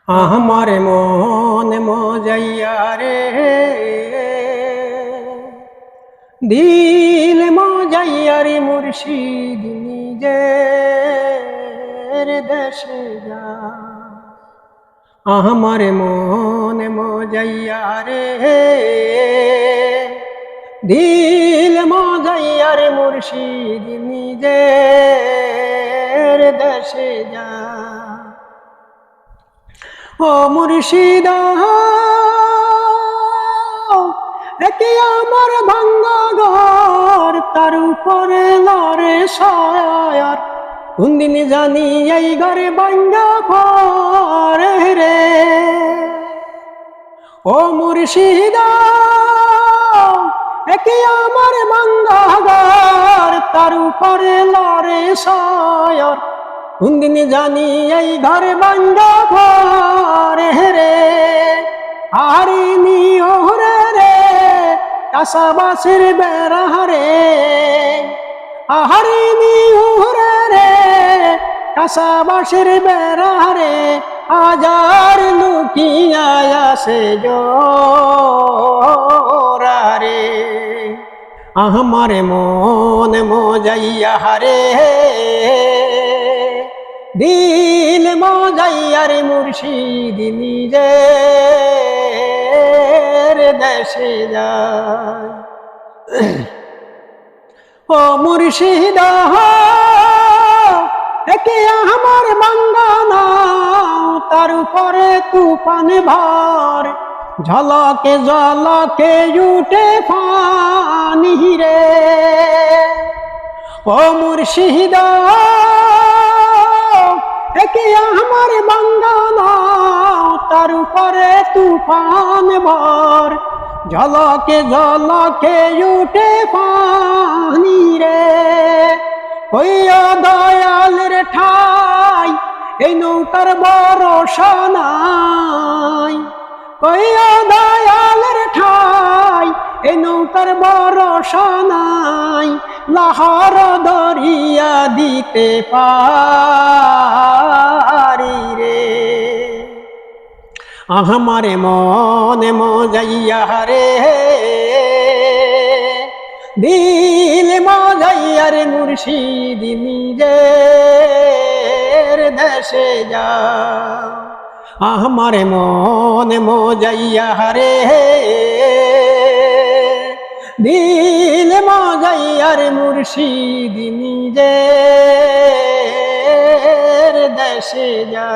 আমার মন মজাইয়া রে, দিল মজাইয়া রে মুর্শিদ নিজের দেশে যা। আমার মন মজাইয়া রে, দিল মজাইয়া রে মুর্শিদ নিজের দেশে যা। ও মুর্শিদ একে আমার ভাঙ্গা ঘর, তার উপরে লড়ে সায়ার, কোন দিন জানি এই ঘরে ভাঙ্গা ঘরে রে। ও মুর্শিদ একে আমার ভাঙ্গা ঘর, তার উপরে লড়ে সায়ার, কোন দিন জানি এই ঘরে ভাঙ্গা ঘরে রে। আরে নিওরে রে কাসাবাসের বেড়া রে, আহারে নিওরে রে কাসাবাসের বেড়া রে, হাজার লুকিয়া আসে জোরা রে। আমার মন মজাইয়া রে, দিল মজাইয়া রে মুর্শিদ নিজের দেশে যায়। ও মুর্শিদ একে আমার বাঙ্গানা, তার উপরে তুফান ভার, ঝলকে ঝলকে উঠে পানি রে। ও মুর্শিদ একে আমার বাঙ্গানা, তার উপরে তুফান ভর, ঝলকে ঝলকে উঠে পানি রে। কইয়া দয়ালের ঠাই এই নৌকার ভরসা নাই, কইয়া দয়ালের ঠাই এই নৌকার ভরসা নাই, লাহার দরিয়া দিতে পারি রে। আমার মন মজাইয়া রে, দিল মজাইয়া রে মুর্শিদ নিজের দেশে যা। আমার মন মজাইয়া রে, দিল মজাইয়া রে মুর্শিদ নিজের দেশে যা।